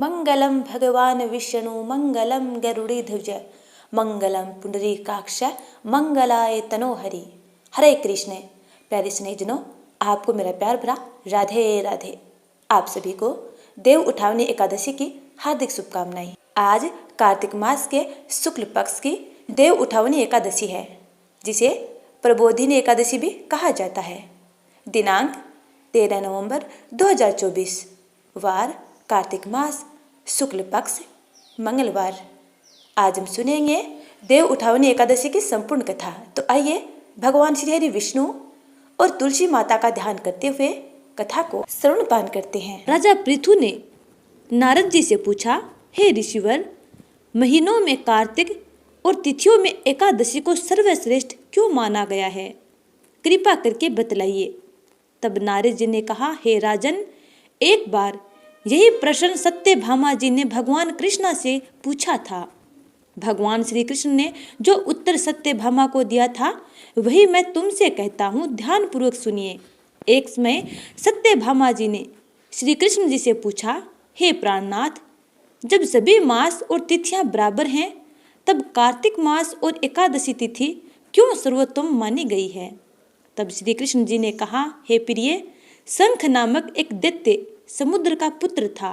मंगलम भगवान विष्णु मंगलम गरुड़ध्वज मंगलम पुंडरीकाक्ष मंगलाय तनोहरि। हरे कृष्ण। प्यारे स्नेहितजनों, आपको मेरा प्यार भरा राधे राधे। आप सभी को देव उठावनी एकादशी की हार्दिक शुभकामनाएं। आज कार्तिक मास के शुक्ल पक्ष की देव उठावनी एकादशी है, जिसे प्रबोधिनी एकादशी भी कहा जाता है। दिनांक 13 नवंबर 2024, वार कार्तिक मास, शुक्ल पक्ष, मंगलवार। आज हम सुनेंगे देव उठावनी एकादशी की संपूर्ण कथा। तो आइए भगवान श्री हरि विष्णु और तुलसी माता का ध्यान करते हुए कथा को श्रवणपान करते हैं। राजा पृथु ने नारद जी से पूछा, हे ऋषिवर, महीनों में कार्तिक और तिथियों में एकादशी को सर्वश्रेष्ठ क्यों माना गया है? कृपा करके बतलाइए। तब नारद जी ने कहा, हे राजन, एक बार यही प्रश्न सत्यभामा जी ने भगवान कृष्ण से पूछा था। भगवान श्री कृष्ण ने जो उत्तर सत्यभामा को दिया था वही मैं तुमसे कहता हूँ, ध्यान पूर्वक सुनिए। एक समय सत्यभामा जी ने श्री कृष्ण जी से पूछा, हे प्राणनाथ, जब सभी मास और तिथियां बराबर हैं तब कार्तिक मास और एकादशी तिथि क्यों सर्वोत्तम मानी गई है? तब श्री कृष्ण जी ने कहा, हे प्रिय, शंख नामक एक दैत्य समुद्र का पुत्र था।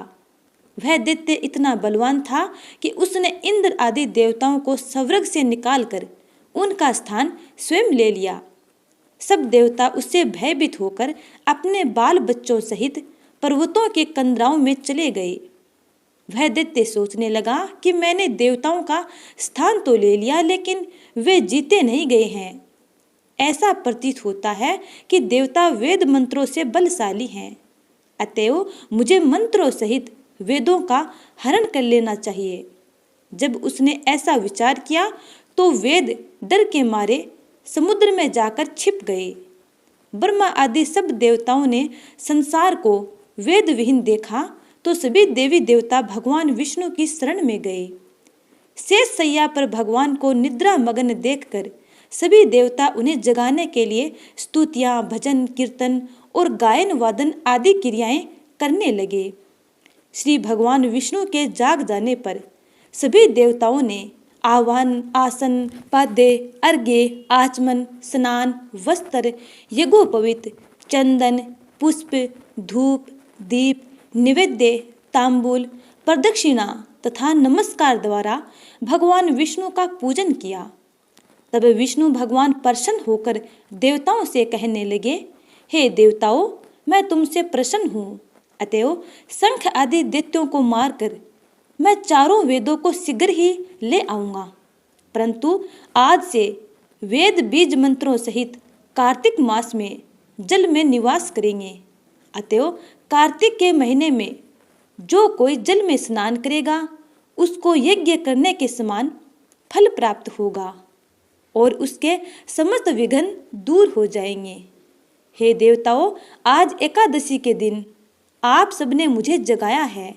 वह दैत्य इतना बलवान था कि उसने इंद्र आदि देवताओं को स्वर्ग से निकालकर उनका स्थान स्वयं ले लिया। सब देवता उससे भयभीत होकर अपने बाल बच्चों सहित पर्वतों के कंदराओं में चले गए। वह दैत्य सोचने लगा कि मैंने देवताओं का स्थान तो ले लिया, लेकिन वे जीते नहीं गए हैं। ऐसा प्रतीत होता है कि देवता वेद मंत्रों से बलशाली हैं, अतएव मुझे मंत्रों सहित वेदों का हरण कर लेना चाहिए। जब उसने ऐसा विचार किया तो वेद डर के मारे समुद्र में जाकर छिप गए। ब्रह्मा आदि सब देवताओं ने संसार को वेद विहीन देखा तो सभी देवी देवता भगवान विष्णु की शरण में गए। शेष शैया पर भगवान को निद्रा मग्न देखकर सभी देवता उन्हें जगाने के लिए स्तुतियां, भजन, कीर्तन और गायन वादन आदि क्रियाएं करने लगे। श्री भगवान विष्णु के जाग जाने पर सभी देवताओं ने आह्वान, आसन, पाद्य, अर्घ्य, आचमन, स्नान, वस्त्र, यज्ञोपवीत, चंदन, पुष्प, धूप, दीप, निवेद्य, तांबूल, प्रदक्षिणा तथा नमस्कार द्वारा भगवान विष्णु का पूजन किया। तब विष्णु भगवान प्रसन्न होकर देवताओं से कहने लगे, हे देवताओं, मैं तुमसे प्रसन्न हूँ, अतएव शंख आदि दैत्यों को मारकर मैं चारों वेदों को शीघ्र ही ले आऊँगा। परंतु आज से वेद बीज मंत्रों सहित कार्तिक मास में जल में निवास करेंगे। अतएव कार्तिक के महीने में जो कोई जल में स्नान करेगा उसको यज्ञ करने के समान फल प्राप्त होगा और उसके समस्त विघ्न दूर हो जाएंगे। हे देवताओं, आज एकादशी के दिन आप सबने मुझे जगाया है,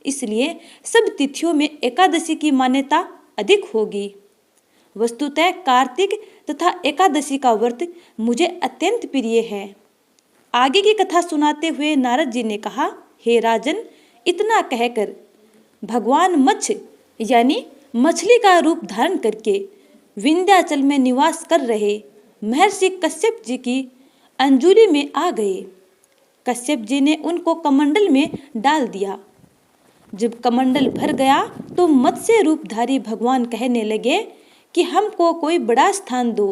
इसलिए सब तिथियों में एकादशी की मान्यता अधिक होगी। वस्तुतः कार्तिक तथा एकादशी का व्रत मुझे अत्यंत प्रिय है। आगे की कथा सुनाते हुए नारद जी ने कहा, हे राजन, इतना कहकर भगवान मत्स्य यानी मछली का रूप धारण करके विंध्याचल में निवास कर रहे महर्षि कश्यप जी की अंजुलि में आ गए। कश्यप जी ने उनको कमंडल में डाल दिया। जब कमंडल भर गया तो मत्स्य रूपधारी भगवान कहने लगे कि हमको कोई बड़ा स्थान दो।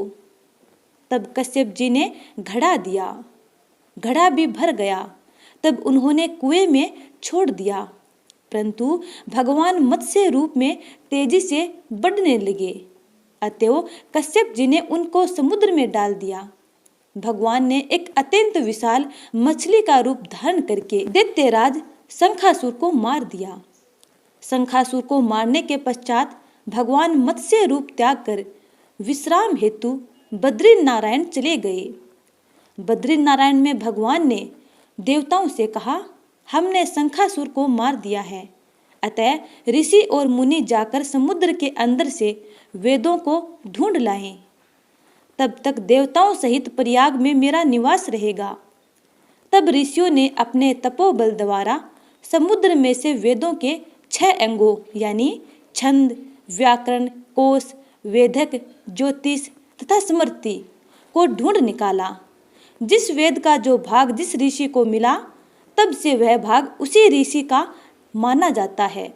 तब कश्यप जी ने घड़ा दिया, घड़ा भी भर गया। तब उन्होंने कुएं में छोड़ दिया, परंतु भगवान मत्स्य रूप में तेजी से बढ़ने लगे। अतएव कश्यप जी ने उनको समुद्र में डाल दिया। भगवान ने एक अत्यंत विशाल मछली का रूप धारण करके दैत्यराज शंखासुर को मार दिया। शंखासुर को मारने के पश्चात भगवान मत्स्य रूप त्याग कर विश्राम हेतु बद्री नारायण चले गए। बद्री नारायण में भगवान ने देवताओं से कहा, हमने शंखासुर को मार दिया है, अतः ऋषि और मुनि जाकर समुद्र के अंदर से वेदों को ढूंढ लाएं। तब तक देवताओं सहित प्रयाग में मेरा निवास रहेगा। तब ऋषियों ने अपने तपोबल द्वारा समुद्र में से वेदों के 6 अंगों यानी छंद, व्याकरण, कोश, वेदक, ज्योतिष तथा स्मृति को ढूंढ निकाला। जिस वेद का जो भाग जिस ऋषि को मिला तब से वह भाग उसी ऋषि का माना जाता है।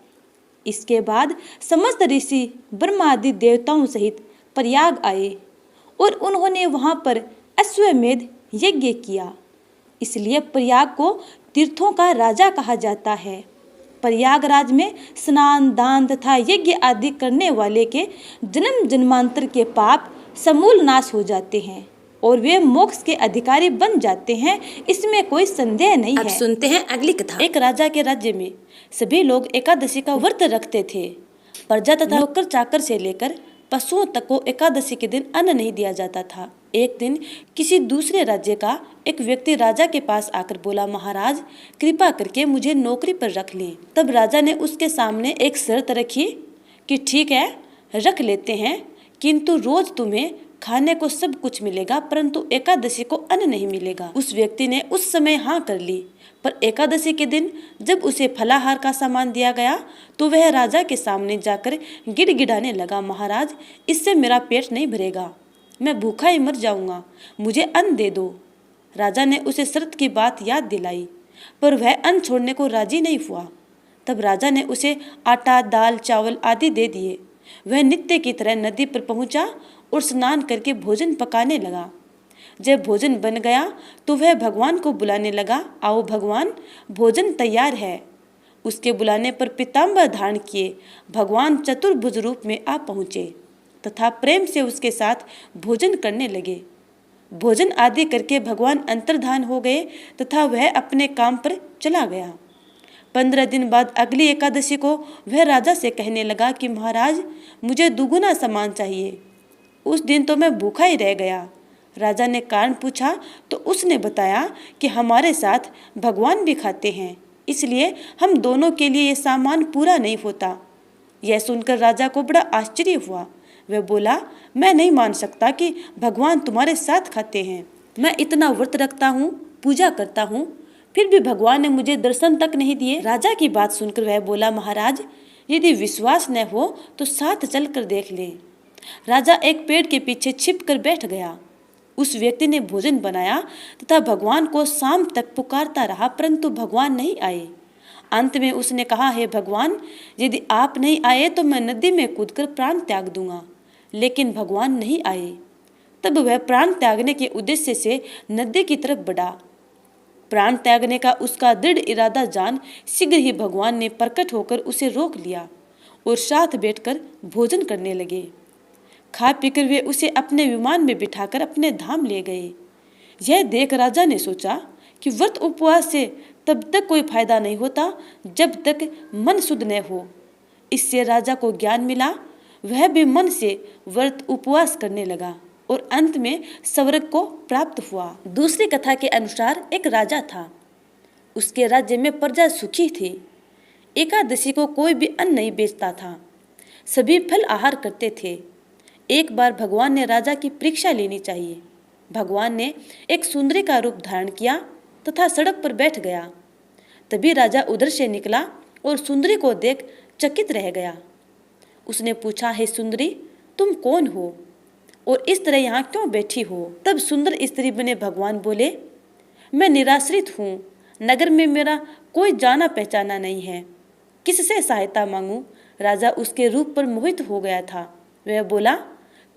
इसके बाद समस्त ऋषि ब्रह्मा आदि देवताओं सहित प्रयाग आए और उन्होंने वहां पर अश्वमेध यज्ञ किया। इसलिए प्रयाग को तीर्थों का राजा कहा जाता है। प्रयागराज में स्नान, दान तथा यज्ञ आदि करने वाले के जन्म जन्मांतर के पाप समूल नाश हो जाते हैं और वे मोक्ष के अधिकारी बन जाते हैं, इसमें कोई संदेह नहीं है। अब सुनते हैं अगली कथा। एक राजा के राज्य में सभी लोग एकादशी का व्रत रखते थे। प्रजा तथा नौकर चाकर से लेकर पशुओं तक को एकादशी के दिन अन्न नहीं दिया जाता था। एक दिन किसी दूसरे राज्य का एक व्यक्ति राजा के पास आकर बोला, महाराज कृपा करके मुझे नौकरी पर रख लें। तब राजा ने उसके सामने एक शर्त रखी कि ठीक है रख लेते हैं, किंतु रोज तुम्हें खाने को सब कुछ मिलेगा परंतु एकादशी को अन्न नहीं मिलेगा। उस व्यक्ति ने उस समय हाँ कर ली, पर एकादशी के दिन जब उसे फलाहार का सामान दिया गया तो वह राजा के सामने जाकर गिड़गिड़ाने लगा, महाराज इससे मेरा पेट नहीं भरेगा, मैं भूखा ही मर जाऊंगा, मुझे अन्न दे दो। राजा ने उसे शर्त की बात याद दिलाई पर वह अन्न छोड़ने को राजी नहीं हुआ। तब राजा ने उसे आटा, दाल, चावल आदि दे दिए। वह नित्य की तरह नदी पर पहुंचा और स्नान करके भोजन पकाने लगा। जब भोजन बन गया तो वह भगवान को बुलाने लगा, आओ भगवान भोजन तैयार है। उसके बुलाने पर पीताम्बर धारण किए भगवान चतुर्भुज रूप में आ पहुँचे तथा प्रेम से उसके साथ भोजन करने लगे। भोजन आदि करके भगवान अंतर्धान हो गए तथा वह अपने काम पर चला गया। 15 दिन बाद अगली एकादशी को वह राजा से कहने लगा कि महाराज मुझे दुगुना सामान चाहिए। उस दिन तो मैं भूखा ही रह गया। राजा ने कारण पूछा तो उसने बताया कि हमारे साथ भगवान भी खाते हैं, इसलिए हम दोनों के लिए ये सामान पूरा नहीं होता। यह सुनकर राजा को बड़ा आश्चर्य हुआ। वह बोला, मैं नहीं मान सकता कि भगवान तुम्हारे साथ खाते हैं। मैं इतना व्रत रखता हूँ, पूजा करता हूँ, फिर भी भगवान ने मुझे दर्शन तक नहीं दिए। राजा की बात सुनकर वह बोला, महाराज यदि विश्वास न हो तो साथ चलकर देख लें। राजा एक पेड़ के पीछे छिप कर बैठ गया। उस व्यक्ति ने भोजन बनाया तथा भगवान को शाम तक पुकारता रहा परंतु भगवान नहीं आए। अंत में उसने कहा, हे भगवान यदि आप नहीं आए तो मैं नदी में कूदकर प्राण त्याग दूंगा, लेकिन भगवान नहीं आए। तब वह प्राण त्यागने के उद्देश्य से नदी की तरफ बढ़ा। प्राण त्यागने का उसका दृढ़ इरादा जान शीघ्र ही भगवान ने प्रकट होकर उसे रोक लिया और साथ बैठकर भोजन करने लगे। खा पीकर वे उसे अपने विमान में बिठाकर अपने धाम ले गए। यह देख राजा ने सोचा कि व्रत उपवास से तब तक कोई फायदा नहीं होता जब तक मन शुद्ध न हो। इससे राजा को ज्ञान मिला। वह भी मन से व्रत उपवास करने लगा और अंत में स्वर्ग को प्राप्त हुआ। दूसरी कथा के अनुसार एक राजा था। उसके राज्य में प्रजा सुखी थी। एकादशी को कोई भी अन्न नहीं बेचता था, सभी फल आहार करते थे। एक बार भगवान ने राजा की परीक्षा लेनी चाहिए। भगवान ने एक सुंदरी का रूप धारण किया तथा सड़क पर बैठ गया। तभी राजा उधर से निकला और सुंदरी को देख चकित रह गया। उसने पूछा, हे सुंदरी तुम कौन हो और इस तरह यहाँ क्यों बैठी हो? तब सुंदर स्त्री बने भगवान बोले, मैं निराश्रित हूँ, नगर में मेरा कोई जाना पहचाना नहीं है, किससे सहायता मांगूं? राजा उसके रूप पर मोहित हो गया था। वह बोला,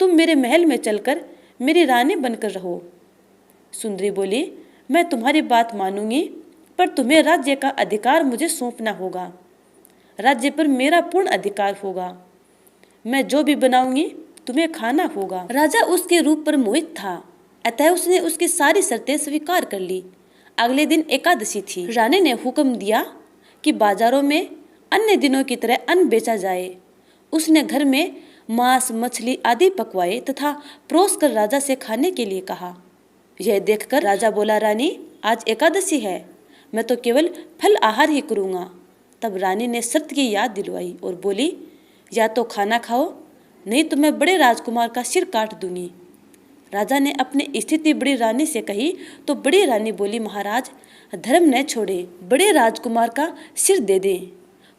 तुम मेरे महल में चलकर मेरी रानी बनकर रहो। सुंदरी बोली, मैं तुम्हारी बात मानूंगी, पर तुम्हें राज्य का अधिकार मुझे सौंपना होगा। राज्य पर मेरा पूर्ण अधिकार होगा। मैं जो भी बनाऊंगी तुम्हें खाना होगा। राजा उसके रूप पर मोहित था, अतः उसने उसकी सारी शर्तें स्वीकार कर ली। अगले दिन एकादशी थी। रानी ने हुक्म दिया कि बाजारों में अन्य दिनों की तरह अन्न बेचा जाए। उसने घर में मांस, मछली आदि पकवाए तथा परोस कर राजा से खाने के लिए कहा। यह देखकर राजा बोला, रानी आज एकादशी है, मैं तो केवल फल आहार ही करूँगा। तब रानी ने शर्त की याद दिलवाई और बोली, या तो खाना खाओ, नहीं तो मैं बड़े राजकुमार का सिर काट दूंगी। राजा ने अपनी स्थिति बड़ी रानी से कही तो बड़ी रानी बोली, महाराज धर्म न छोड़े, बड़े राजकुमार का सिर दे दे,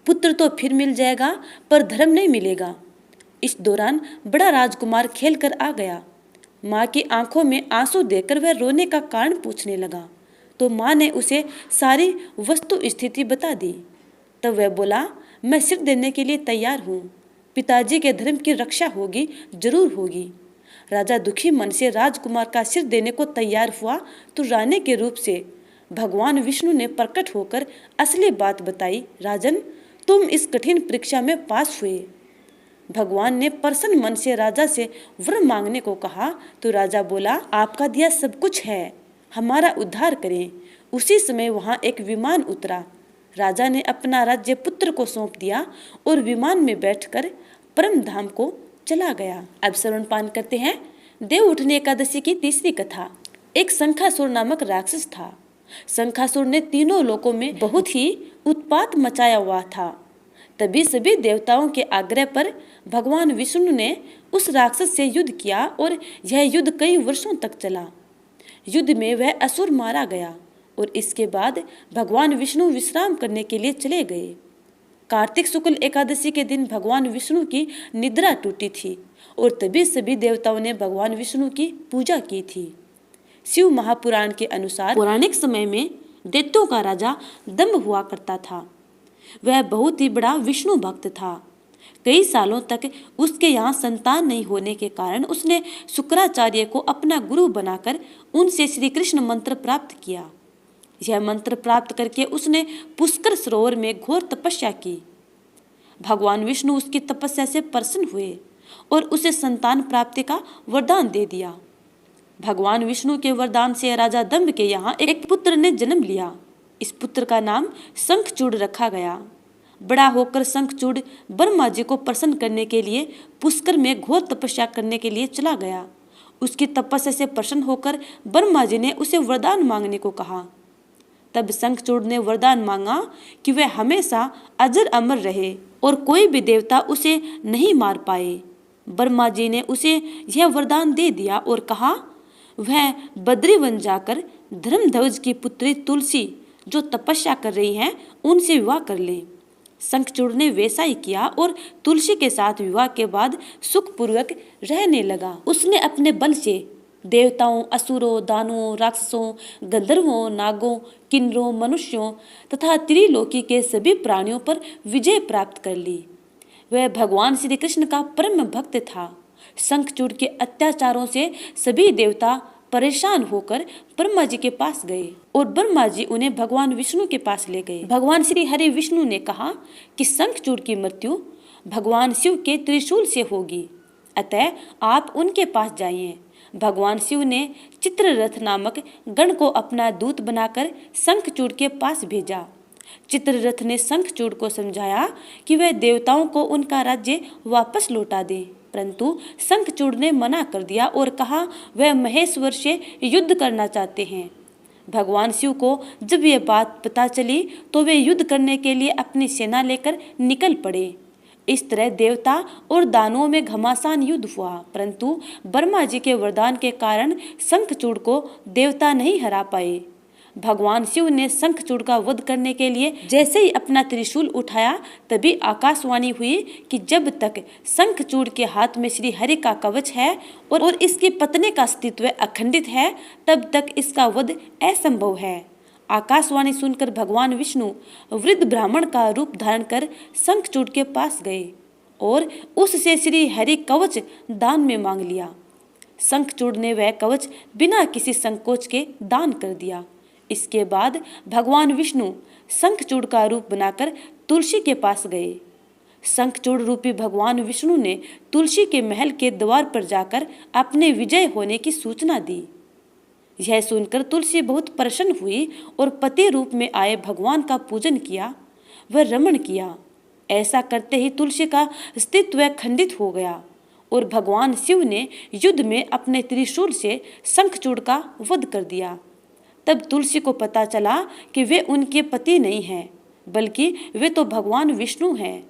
पुत्र तो फिर मिल जाएगा पर धर्म नहीं मिलेगा। इस दौरान बड़ा राजकुमार खेल कर आ गया। माँ की आंखों में आंसू देकर वह रोने का कारण पूछने लगा तो माँ ने उसे सारी वस्तु स्थिति बता दी। तब वह बोला, मैं सिर देने के लिए तैयार हूँ, पिताजी के धर्म की रक्षा होगी, जरूर होगी। राजा दुखी मन से राजकुमार का सिर देने को तैयार हुआ तो रानी के रूप से भगवान विष्णु ने प्रकट होकर असली बात बताई। राजन, तुम इस कठिन परीक्षा में पास हुए। भगवान ने प्रसन्न मन से राजा से वर मांगने को कहा तो राजा बोला, आपका दिया सब कुछ है, हमारा उद्धार करें। उसी समय वहां एक विमान उतरा। राजा ने अपना राज्य पुत्र को सौंप दिया और विमान में बैठकर परम धाम को चला गया। अब श्रवण पान करते हैं देव उठनी एकादशी की तीसरी कथा। एक शंखासुर नामक राक्षस था। शंखासुर ने तीनों लोकों में बहुत ही उत्पात मचाया हुआ था। तभी सभी देवताओं के आग्रह पर भगवान विष्णु ने उस राक्षस से युद्ध किया और यह युद्ध कई वर्षों तक चला। युद्ध में वह असुर मारा गया और इसके बाद भगवान विष्णु विश्राम करने के लिए चले गए। कार्तिक शुक्ल एकादशी के दिन भगवान विष्णु की निद्रा टूटी थी और तभी सभी देवताओं ने भगवान विष्णु की पूजा की थी। शिव महापुराण के अनुसार पौराणिक समय में दैत्यों का राजा दंभ हुआ करता था। वह बहुत ही बड़ा विष्णु भक्त था। कई सालों तक उसके यहाँ संतान नहीं होने के कारण उसने शुक्राचार्य को अपना गुरु बनाकर उनसे श्री कृष्ण मंत्र प्राप्त किया। यह मंत्र प्राप्त करके उसने पुष्कर सरोवर में घोर तपस्या की। भगवान विष्णु उसकी तपस्या से प्रसन्न हुए और उसे संतान प्राप्ति का वरदान दे दिया। भगवान विष्णु के वरदान से राजा दंभ के यहाँ एक पुत्र ने जन्म लिया। इस पुत्र का नाम शंखचूड़ रखा गया। बड़ा होकर शंखचूड़ ब्रह्मा जी को प्रसन्न करने के लिए पुष्कर में घोर तपस्या करने के लिए चला गया। उसकी तपस्या से प्रसन्न होकर ब्रह्मा जी ने उसे वरदान मांगने को कहा। तब शंखचूड़ ने वरदान मांगा कि वह हमेशा अजर अमर रहे और कोई भी देवता उसे नहीं मार पाए। ब्रह्मा जी ने उसे यह वरदान दे दिया और कहा वह बद्रीवन जाकर धर्मध्वज की पुत्री तुलसी जो तपस्या कर रही हैं उनसे विवाह कर ले। शंखचूड़ ने वैसा ही किया और तुलसी के साथ विवाह के बाद सुखपूर्वक रहने लगा। उसने अपने बल से देवताओं, असुरों, दानवों, राक्षसों, गंधर्वों, नागों, किन्नरों, मनुष्यों तथा त्रिलोकी के सभी प्राणियों पर विजय प्राप्त कर ली। वह भगवान श्री कृष्ण का परम भक्त था। शंखचूड़ के अत्याचारों से सभी देवता परेशान होकर ब्रह्मा जी के पास गए और ब्रह्मा जी उन्हें भगवान विष्णु के पास ले गए। भगवान श्री हरि विष्णु ने कहा कि शंखचूड़ की मृत्यु भगवान शिव के त्रिशूल से होगी, अतः आप उनके पास जाइए। भगवान शिव ने चित्ररथ नामक गण को अपना दूत बनाकर शंखचूड़ के पास भेजा। चित्ररथ ने शंखचूड़ को समझाया कि वह देवताओं को उनका राज्य वापस लौटा दे, परंतु शंखचूड़ ने मना कर दिया और कहा वह महेश्वर से युद्ध करना चाहते हैं। भगवान शिव को जब यह बात पता चली तो वे युद्ध करने के लिए अपनी सेना लेकर निकल पड़े। इस तरह देवता और दानवों में घमासान युद्ध हुआ, परंतु ब्रह्मा जी के वरदान के कारण शंखचूड़ को देवता नहीं हरा पाए। भगवान शिव ने शंखचूड़ का वध करने के लिए जैसे ही अपना त्रिशूल उठाया तभी आकाशवाणी हुई कि जब तक शंखचूड़ के हाथ में श्री हरि का कवच है और इसकी पत्नी का अस्तित्व अखंडित है तब तक इसका वध असंभव है। आकाशवाणी सुनकर भगवान विष्णु वृद्ध ब्राह्मण का रूप धारण कर शंखचूड़ के पास गए और उससे श्री हरि कवच दान में मांग लिया। शंखचूड़ ने वह कवच बिना किसी संकोच के दान कर दिया। इसके बाद भगवान विष्णु शंखचूड़ का रूप बनाकर तुलसी के पास गए। शंखचूड़ रूपी भगवान विष्णु ने तुलसी के महल के द्वार पर जाकर अपने विजय होने की सूचना दी। यह सुनकर तुलसी बहुत प्रसन्न हुई और पति रूप में आए भगवान का पूजन किया व रमण किया। ऐसा करते ही तुलसी का अस्तित्व खंडित हो गया और भगवान शिव ने युद्ध में अपने त्रिशूल से शंखचूड़ का वध कर दिया। तब तुलसी को पता चला कि वे उनके पति नहीं हैं, बल्कि वे तो भगवान विष्णु हैं।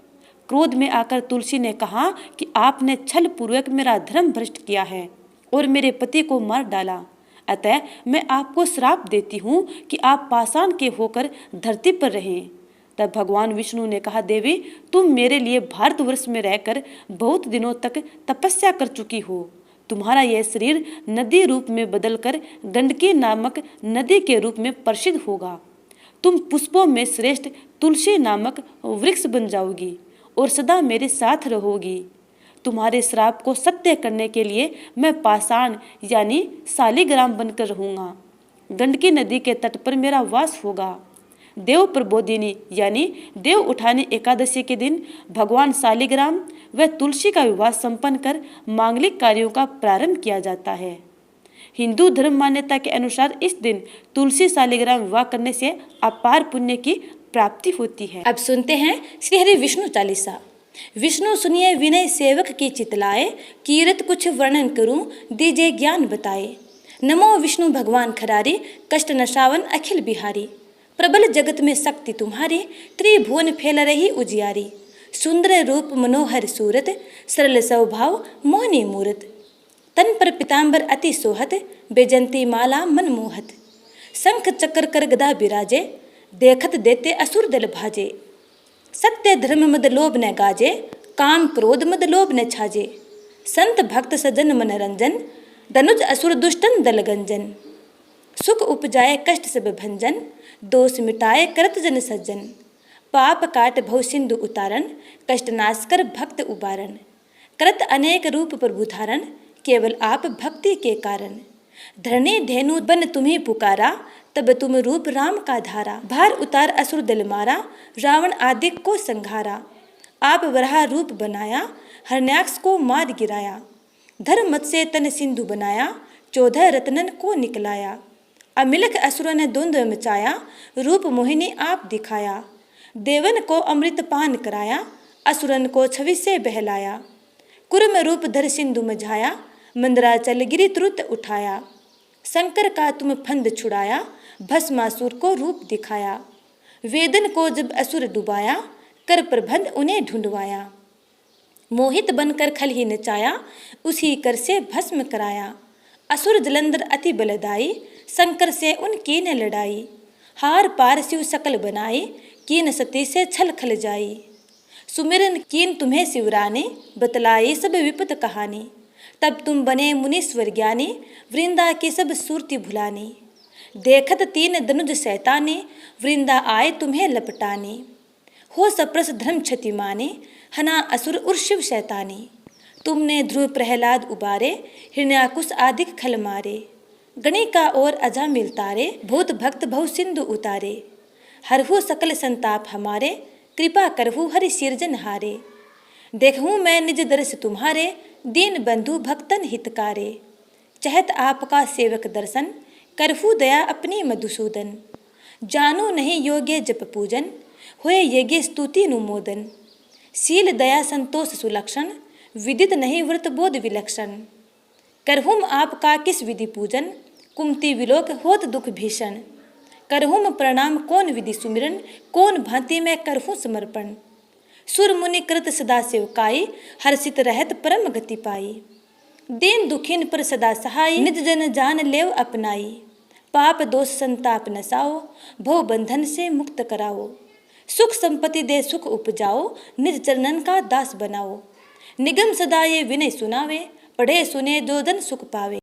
क्रोध में आकर तुलसी ने कहा कि आपने छल पूर्वक मेरा धर्म भ्रष्ट किया है। और मेरे पति को मार डाला। अतः मैं आपको श्राप देती हूँ कि आप पाषाण के होकर धरती पर रहें। तब भगवान विष्णु ने कहा, देवी, तुम मेरे लिए भारतवर्ष में रहकर बहुत दिनों तक तपस्या कर चुकी हो। तुम्हारा यह शरीर नदी रूप में बदलकर गंडकी नामक नदी के रूप में प्रसिद्ध होगा। तुम पुष्पों में श्रेष्ठ तुलसी नामक वृक्ष बन जाओगी और सदा मेरे साथ रहोगी। तुम्हारे श्राप को सत्य करने के लिए मैं पाषाण यानी शालिग्राम बनकर रहूंगा। गंडकी नदी के तट पर मेरा वास होगा। देव प्रबोधिनी यानी देव उठानी एकादशी के दिन भगवान शालिग्राम व तुलसी का विवाह संपन्न कर मांगलिक कार्यों का प्रारंभ किया जाता है। हिंदू धर्म मान्यता के अनुसार इस दिन तुलसी शालिग्राम विवाह करने से अपार पुण्य की प्राप्ति होती है। अब सुनते हैं श्री हरि विष्णु चालीसा। विष्णु सुनिए विनय सेवक की चितलाए, कीरत कुछ वर्णन करूं दीजिए ज्ञान बताए। नमो विष्णु भगवान खरारी, कष्ट नशावन अखिल बिहारी। प्रबल जगत में शक्ति तुम्हारी, त्रिभुवन फैल रही उजियारी। सुंदर रूप मनोहर सूरत, सरल स्वभाव मोहनी मूरत। तन पर पीताम्बर अति सोहत, बेजंती माला मन मोहत। शंख चक्र कर गदा बिराजे, देखत देते असुर दल भाजे। सत्य धर्म मद लोभ न गाजे, काम क्रोध मद लोभ न छाजे। संत भक्त सज्जन मन रंजन, दनुज असुर दुष्टन दल गंजन। सुख उपजाए कष्ट सब भंजन, दोष मिटाए करत जन सज्जन। पाप काट भव सिंधु उतारन, कष्ट नाश कर भक्त उबारन। करत अनेक रूप प्रभु धारण, केवल आप भक्ति के कारण। धरणी धेनु बन तुम्हें पुकारा, तब तुम रूप राम का धारा। भार उतार असुर दल मारा, रावण आदि को संघारा। आप वराह रूप बनाया, हरण्याक्ष को मार गिराया। धर्म मत से तन सिंधु बनाया, 14 रत्नन को निकलाया। अमिलख असुरों ने द्वंद्व मचाया, रूप मोहिनी आप दिखाया। देवन को अमृत पान कराया, असुरन को छवि से बहलाया। कुर्म रूप धर सिंधु मझाया, मंदराचल गिरि तुरंत उठाया। शंकर का तुम फंद छुड़ाया, भस्मासुर को रूप दिखाया। वेदन को जब असुर डुबाया, कर प्रबंध उन्हें ढूंढवाया। मोहित बनकर खल ही नचाया, उसी कर से भस्म कराया। असुर जलंधर अति बलदाई, शंकर से उनकी न लड़ाई। हार पार शिव सकल बनाई, कीन सती से छल खल जाई। सुमिरन कीन तुम्हें शिवरानी, बतलाई सब विपत कहानी। तब तुम बने मुनीश्वर ज्ञानी, वृंदा की सब सूरति भुलानी। देखत तीन दनुज शैतानी, वृंदा आए तुम्हें लपटानी। हो सप्रस धर्म क्षति माने, हना असुर उर शिव शैतानी। तुमने ध्रुव प्रहलाद उबारे, हिरण्याकुश आदि खल मारे। गणिका और अजामिल तारे, भूत भक्त भव सिंधु उतारे। हरहु सकल संताप हमारे, कृपा करहु हरि सिरजन हारे। देखूँ मैं निज दर्श तुम्हारे, दीन बंधु भक्तन हितकारे। चहत आपका सेवक दर्शन, करहु दया अपनी मधुसूदन। जानू नहीं योग्य जप पूजन, होए यज्ञ स्तुति नुमोदन। शील दया संतोष सुलक्षण, विदित नहीं व्रत बोध विलक्षण। करहुम आपका किस विधि पूजन, कुमति विलोक होत दुख भीषण। करहुम प्रणाम कौन विधि सुमिरन, कौन भांति में करहूँ समर्पण। सुर मुनि कृत सदा सेवकाई, हर्षित रहत परम गति पाई। दीन दुखिन पर सदा सहाय, निज जन जान लेव अपनाई। पाप दोष संताप नसाओ, भव बंधन से मुक्त कराओ। सुख संपत्ति दे सुख उपजाओ, निज चरणन का दास बनाओ। निगम सदा ये विनय सुनावे, पढ़े सुने जो जन सुख पावे।